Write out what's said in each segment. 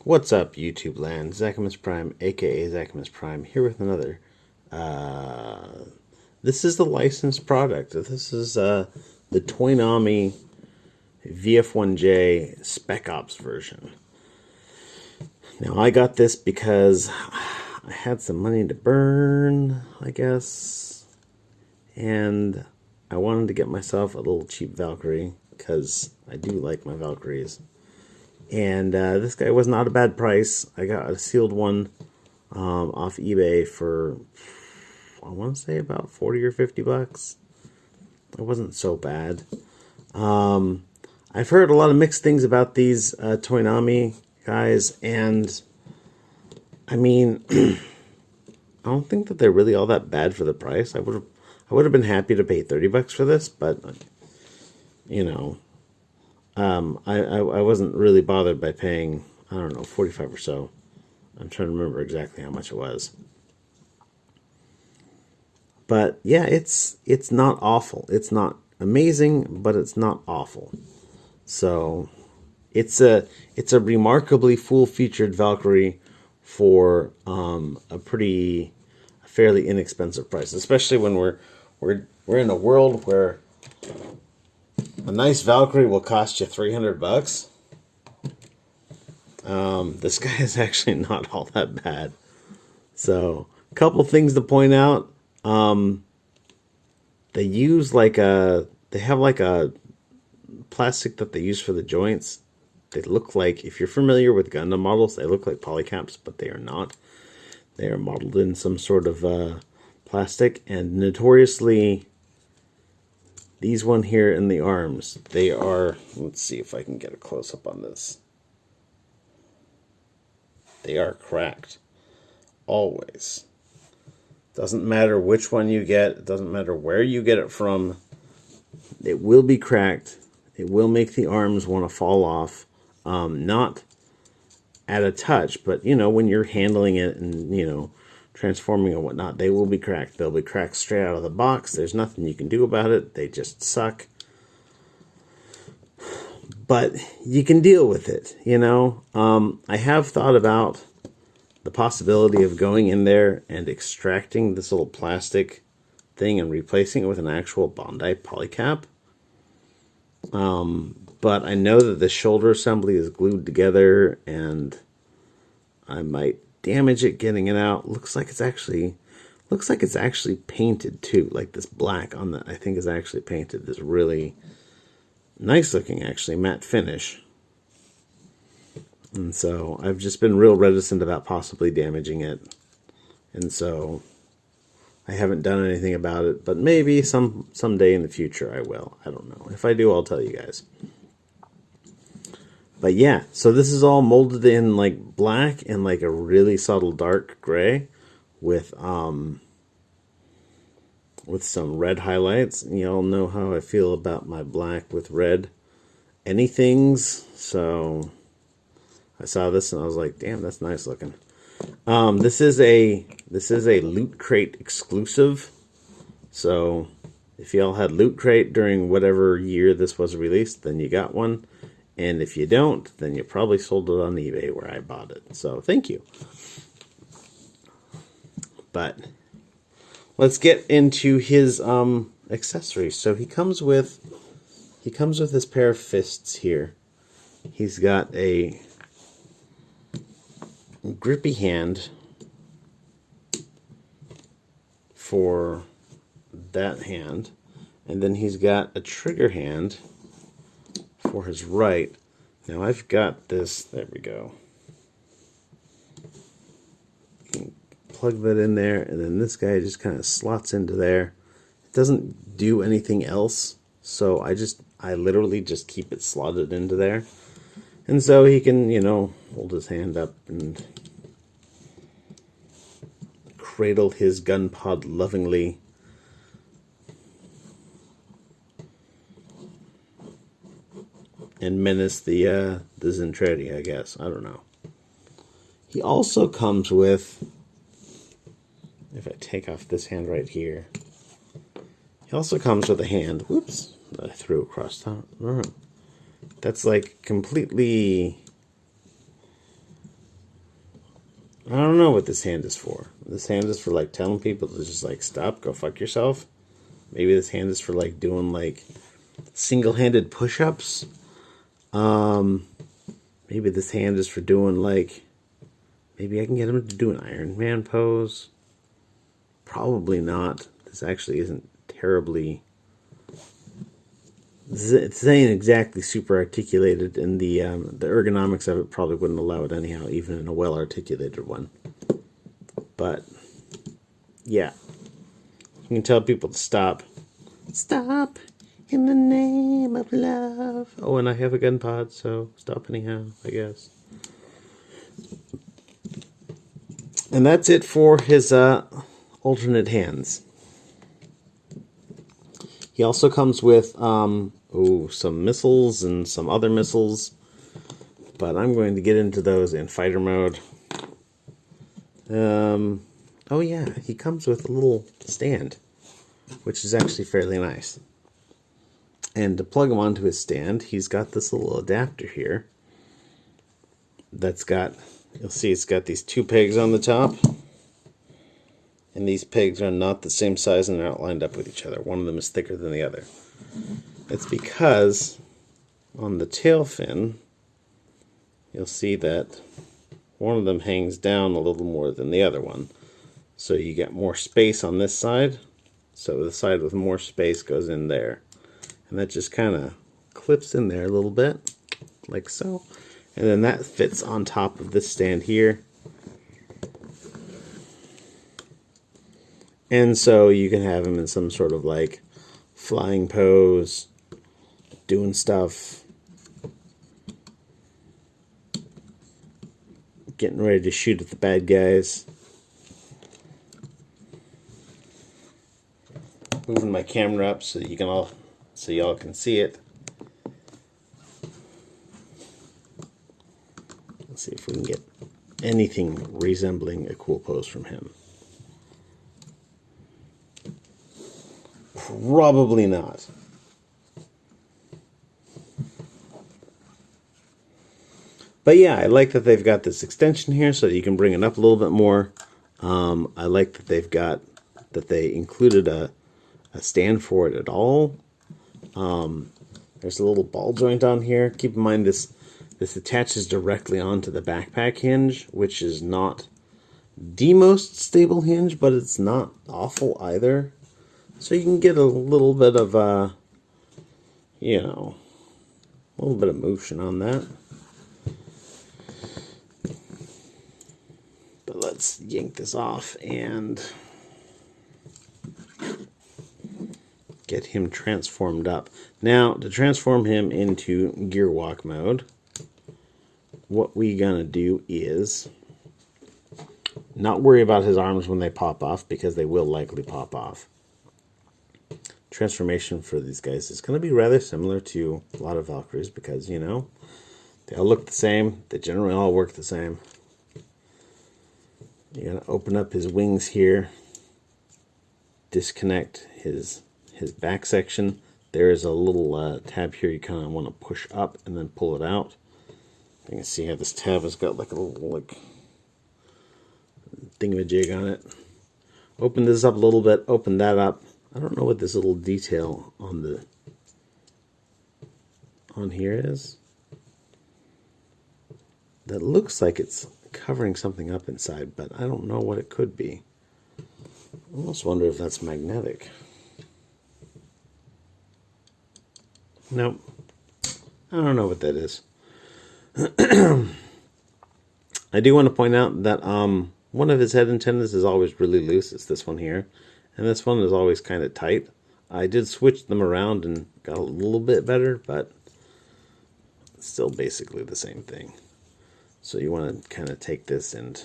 What's up, YouTube land? Zachamus Prime, aka Zachamus Prime, here with another. This is the licensed product. This is the Toynami VF1J Spec Ops version. Now, I got this because I had some money to burn, I guess, and I wanted to get myself a little cheap Valkyrie because I do like my Valkyries. And this guy was not a bad price. I got a sealed one off eBay for, I want to say about 40 or 50 bucks. It wasn't so bad. I've heard a lot of mixed things about these Toynami guys, and I mean, I don't think that they're really all that bad for the price. I would have been happy to pay 30 bucks for this, but you know, I wasn't really bothered by paying, I don't know, 45 or so. I'm trying to remember exactly how much it was. But yeah, it's not awful. It's not amazing, but it's not awful. So it's a remarkably full-featured Valkyrie for a fairly inexpensive price, especially when we're in a world where a nice Valkyrie will cost you 300 bucks. This guy is actually not all that bad. So, a couple things to point out. They use they have like a plastic that they use for the joints. They look like, if you're familiar with Gundam models, they look like polycaps, but they are not. They are modeled in some sort of plastic, and notoriously, these one here in the arms, they are, let's see if I can get a close-up on this. They are cracked. Always. Doesn't matter which one you get. It doesn't matter where you get it from. It will be cracked. It will make the arms want to fall off. Not at a touch, but, you know, when you're handling it and, you know, transforming and whatnot, they will be cracked. They'll be cracked straight out of the box. There's nothing you can do about it. They just suck. But you can deal with it, you know. I have thought about the possibility of going in there and extracting this little plastic thing and replacing it with an actual Bondi polycap. But I know that the shoulder assembly is glued together, and I might damage it getting it out. Looks like it's actually painted too. Like this black on the, I think is actually painted. This really nice looking, actually, matte finish. And so I've just been real reticent about possibly damaging it. And so I haven't done anything about it, but maybe someday in the future I will. I don't know. If I do, I'll tell you guys. But yeah, so this is all molded in like black and like a really subtle dark gray with some red highlights. And you all know how I feel about my black with red anythings. So I saw this and I was like, damn, that's nice looking. This is a Lootcrate exclusive. So if y'all had Lootcrate during whatever year this was released, then you got one. And if you don't, then you probably sold it on eBay where I bought it. So thank you. But let's get into his accessories. So he comes with this pair of fists here. He's got a grippy hand for that hand, and then he's got a trigger hand for his right. Now I've got this, there we go. You can plug that in there, and then this guy just kind of slots into there. It doesn't do anything else, so I literally just keep it slotted into there. And so he can, you know, hold his hand up and cradle his gun pod lovingly. And menace the Zentradi, I guess. I don't know. He also comes with, if I take off this hand right here, he also comes with a hand, whoops, that I threw across town. That's like completely I don't know what this hand is for. This hand is for like telling people to just like stop, go fuck yourself. Maybe this hand is for like doing like single-handed push-ups. Maybe this hand is for doing like, maybe I can get him to do an Iron Man pose. Probably not. This actually isn't terribly, this ain't exactly super articulated, and the ergonomics of it probably wouldn't allow it anyhow, even in a well-articulated one. But yeah, you can tell people to stop. Stop in the name of love. Oh, and I have a gun pod, so stop anyhow, I guess. And that's it for his alternate hands. He also comes with some missiles and some other missiles, but I'm going to get into those in fighter mode. Oh yeah, he comes with a little stand, which is actually fairly nice. And to plug him onto his stand, he's got this little adapter here that's got, you'll see it's got these two pegs on the top. And these pegs are not the same size and they're not lined up with each other. One of them is thicker than the other. It's because on the tail fin, you'll see that one of them hangs down a little more than the other one. So you get more space on this side. So the side with more space goes in there. And that just kind of clips in there a little bit, like so. And then that fits on top of this stand here. And so you can have him in some sort of like flying pose, doing stuff, getting ready to shoot at the bad guys. Moving my camera up so y'all can see it. Let's see if we can get anything resembling a cool pose from him. Probably not. But yeah, I like that they've got this extension here so that you can bring it up a little bit more. I like that they included a stand for it at all. There's a little ball joint on here. Keep in mind this attaches directly onto the backpack hinge, which is not the most stable hinge, but it's not awful either. So you can get a little bit of a little bit of motion on that. But let's yank this off and get him transformed up. Now, to transform him into gear walk mode, what we're gonna do is not worry about his arms when they pop off, because they will likely pop off. Transformation for these guys is going to be rather similar to a lot of Valkyries, because, they all look the same. They generally all work the same. You're going to open up his wings here, disconnect his back section. There is a little tab here you kind of want to push up and then pull it out. You can see how this tab has got like a little thingamajig on it. Open this up a little bit, open that up. I don't know what this little detail on here is. That looks like it's covering something up inside, but I don't know what it could be. I almost wonder if that's magnetic. Nope. I don't know what that is. I do want to point out that one of his head antennas is always really loose. It's this one here. And this one is always kind of tight. I did switch them around and got a little bit better, but it's still basically the same thing. So you want to kind of take this and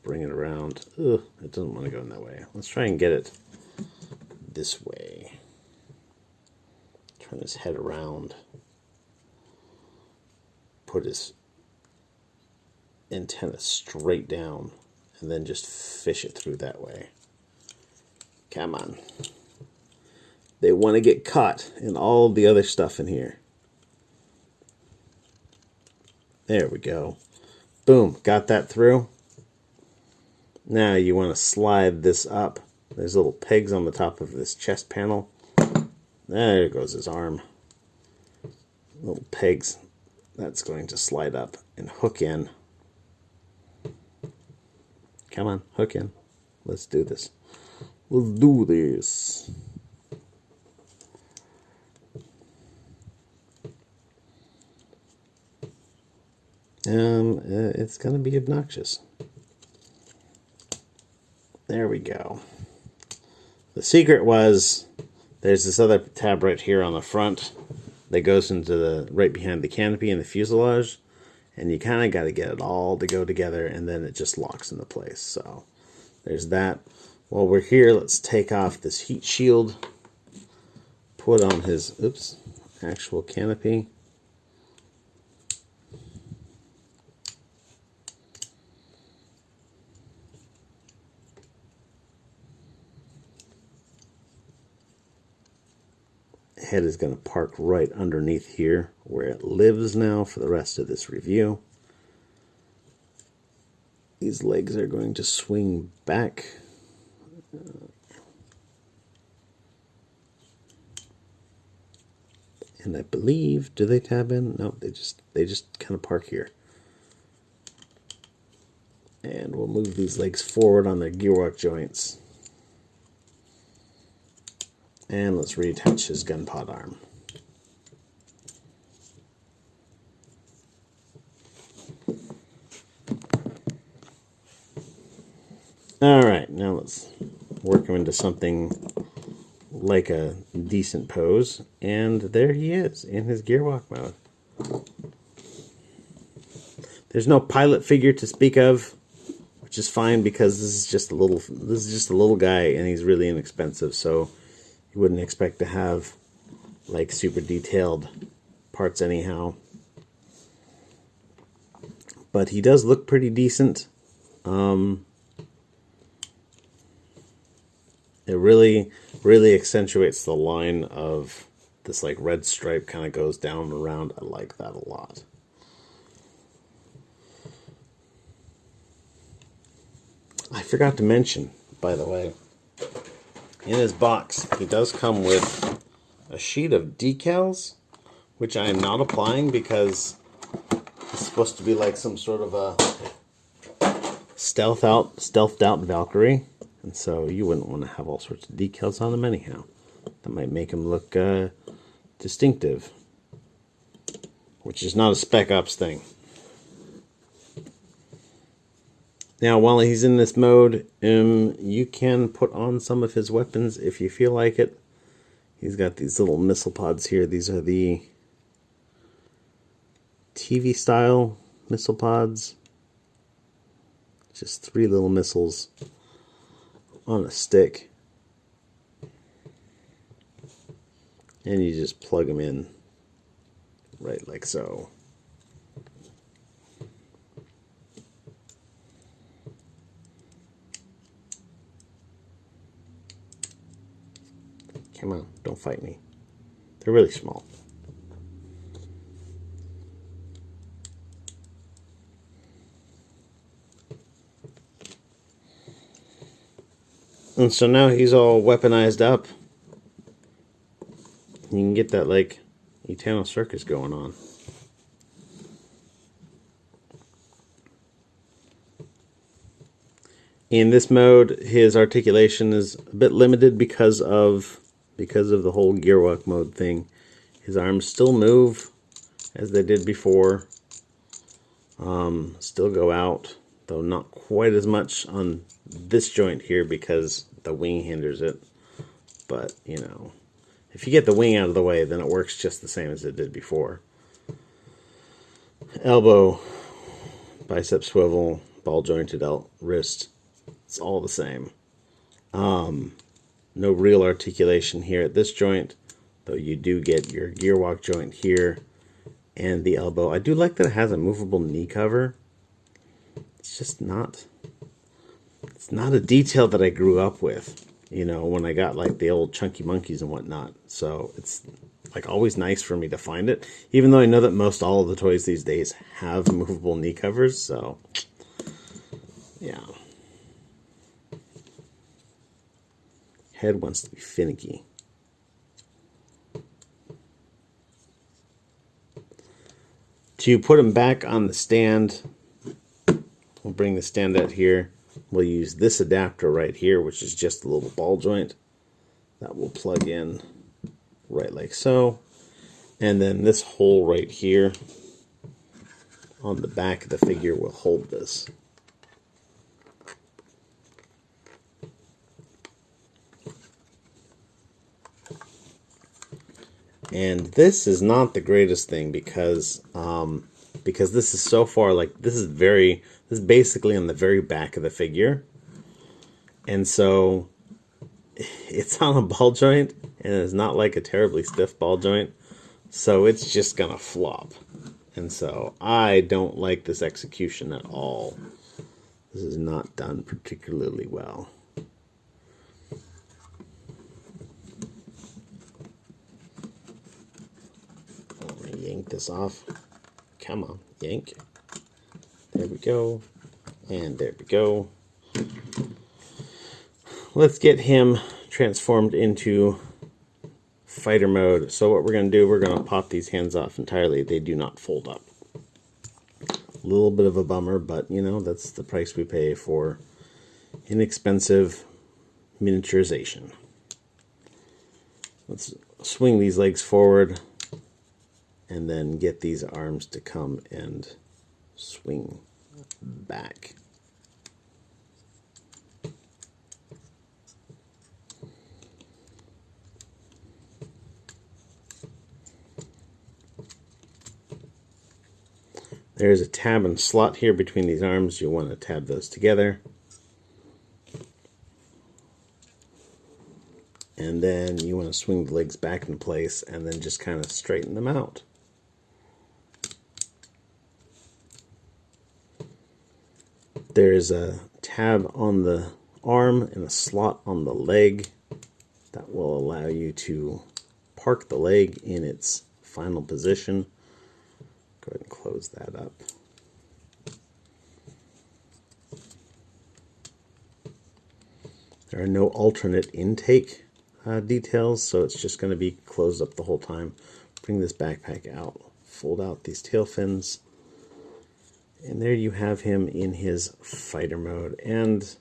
bring it around. Ugh, it doesn't want to go in that way. Let's try and get it this way. Turn his head around. Put his antenna straight down and then just fish it through that way. Come on. They want to get caught in all the other stuff in here. There we go. Boom. Got that through. Now you want to slide this up. There's little pegs on the top of this chest panel. There goes his arm. Little pegs. That's going to slide up and hook in. Come on, hook in. Let's do this. Let's do this. It's going to be obnoxious. There we go. The secret was there's this other tab right here on the front that goes into the right behind the canopy and the fuselage, and you kind of got to get it all to go together, and then it just locks into place. So there's that. While we're here, let's take off this heat shield, put on his actual canopy. Head is going to park right underneath here where it lives now for the rest of this review. These legs are going to swing back. And I believe, do they tab in? No, they just kind of park here. And we'll move these legs forward on their gearlock joints. And let's reattach his gun pod arm. Alright, now let's work him into something like a decent pose. And there he is in his gearwalk mode. There's no pilot figure to speak of, which is fine because this is just a little guy and he's really inexpensive, so you wouldn't expect to have like super detailed parts anyhow. But he does look pretty decent. It really accentuates the line of this like red stripe kind of goes down and around. I like that a lot. I forgot to mention, by the way, in his box, he does come with a sheet of decals, which I am not applying because it's supposed to be like some sort of a stealthed out Valkyrie, and so you wouldn't want to have all sorts of decals on them anyhow. That might make them look distinctive, which is not a Spec Ops thing. Now, while he's in this mode, you can put on some of his weapons if you feel like it. He's got these little missile pods here. These are the TV-style missile pods. Just 3 little missiles on a stick. And you just plug them in right like so. Come on, don't fight me. They're really small. And so now he's all weaponized up. You can get that like Eternal Circus going on. In this mode, his articulation is a bit limited because of the whole gearwalk mode thing. His arms still move as they did before. Still go out, though not quite as much on this joint here because the wing hinders it. But, you know, if you get the wing out of the way, then it works just the same as it did before. Elbow, bicep swivel, ball jointed wrist. It's all the same. No real articulation here at this joint, though you do get your gearwalk joint here and the elbow. I do like that it has a movable knee cover. It's just not... It's not a detail that I grew up with, you know, when I got like the old chunky monkeys and whatnot. So it's like always nice for me to find it, even though I know that most all of the toys these days have movable knee covers. So yeah. Head wants to be finicky. To put him back on the stand, we'll bring the stand out here. We'll use this adapter right here, which is just a little ball joint that will plug in right like so. And then this hole right here on the back of the figure will hold this. And this is not the greatest thing because this is so far, like, this is basically on the very back of the figure. And so it's on a ball joint, and it's not like a terribly stiff ball joint. So it's just gonna flop. And so I don't like this execution at all. This is not done particularly well. Yank this off. Come on, yank. There we go. And there we go. Let's get him transformed into fighter mode. So what we're going to do, we're going to pop these hands off entirely. They do not fold up. A little bit of a bummer, but you know, that's the price we pay for inexpensive miniaturization. Let's swing these legs forward and then get these arms to come and swing back. There's a tab and slot here between these arms. You'll want to tab those together. And then you want to swing the legs back in place and then just kind of straighten them out. There's a tab on the arm and a slot on the leg that will allow you to park the leg in its final position. Go ahead and close that up. There are no alternate intake details, so it's just going to be closed up the whole time. Bring this backpack out, fold out these tail fins, and there you have him in his fighter mode. And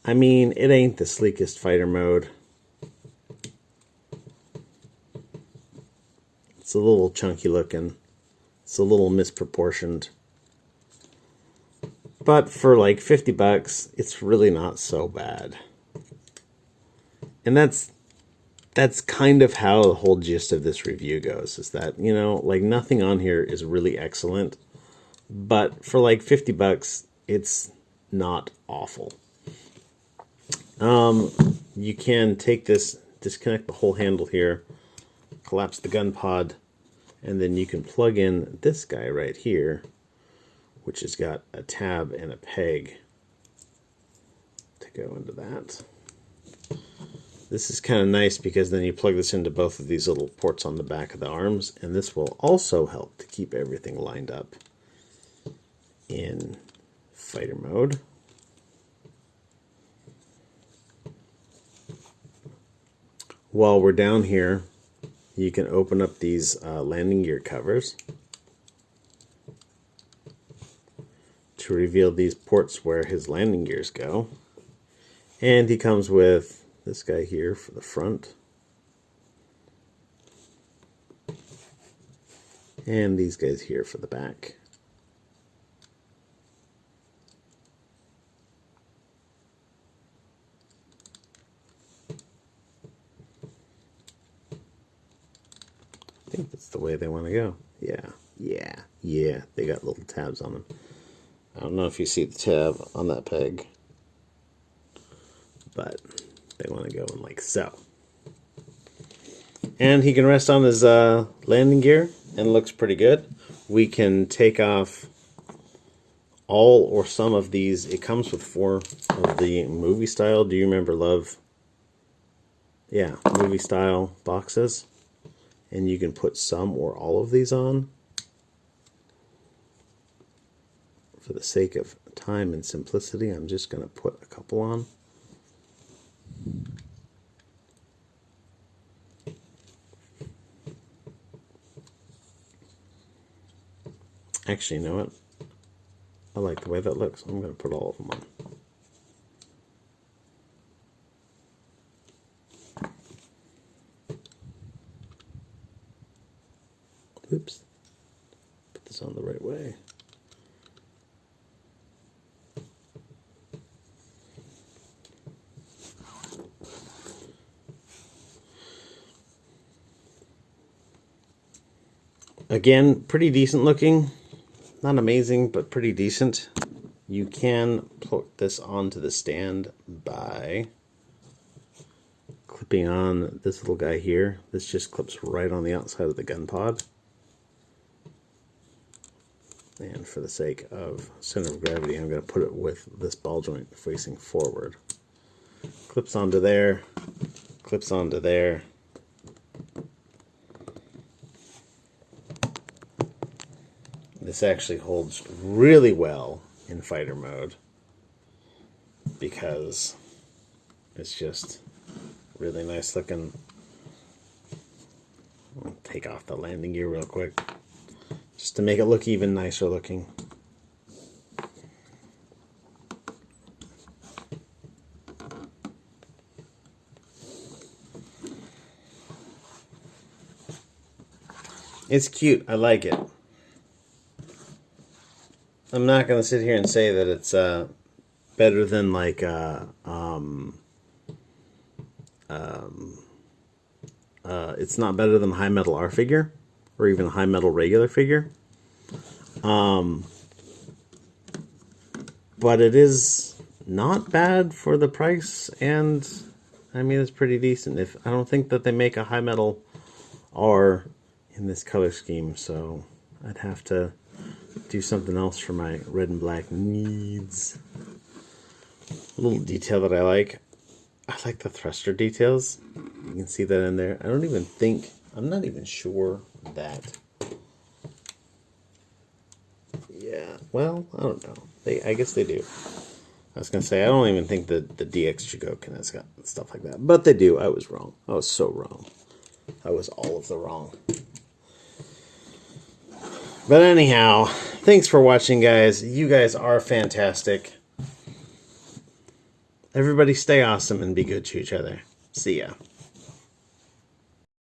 I mean, it ain't the sleekest fighter mode. It's a little chunky looking. It's a little misproportioned. But for like 50 bucks, it's really not so bad. And that's kind of how the whole gist of this review goes, is that, you know, like, nothing on here is really excellent, but for like 50 bucks, it's not awful. You can take this, disconnect the whole handle here, collapse the gun pod, and then you can plug in this guy right here, which has got a tab and a peg to go into that. This is kind of nice because then you plug this into both of these little ports on the back of the arms, and this will also help to keep everything lined up in fighter mode. While we're down here, you can open up these landing gear covers to reveal these ports where his landing gears go. And he comes with this guy here for the front, and these guys here for the back. I think that's the way they want to go. Yeah, they got little tabs on them. I don't know if you see the tab on that peg, but they want to go in like so. And he can rest on his landing gear and looks pretty good. We can take off all or some of these. It comes with 4 of the movie style, Do You Remember Love? Yeah, movie style boxes. And you can put some or all of these on. For the sake of time and simplicity, I'm just going to put a couple on. Actually, you know what? I like the way that looks. I'm going to put all of them on. Oops. Put this on the right way. Again, pretty decent looking. Not amazing, but pretty decent. You can put this onto the stand by clipping on this little guy here. This just clips right on the outside of the gun pod. And for the sake of center of gravity, I'm going to put it with this ball joint facing forward. Clips onto there, clips onto there. This actually holds really well in fighter mode because it's just really nice looking. I'll take off the landing gear real quick just to make it look even nicer looking. It's cute. I like it. I'm not going to sit here and say that it's better than like it's not better than high metal R figure or even a high metal regular figure. But it is not bad for the price, and I mean it's pretty decent. I don't think that they make a high metal R in this color scheme, so I'd have to do something else for my red and black needs. A little detail that I like the thruster details. You can see that in there. I'm not even sure that, yeah, well, I don't know. I guess they do. I was going to say, I don't even think that the DX Chigokin has got stuff like that. But they do. I was wrong. I was so wrong. I was all of the wrong. But anyhow, thanks for watching, guys. You guys are fantastic. Everybody stay awesome and be good to each other. See ya.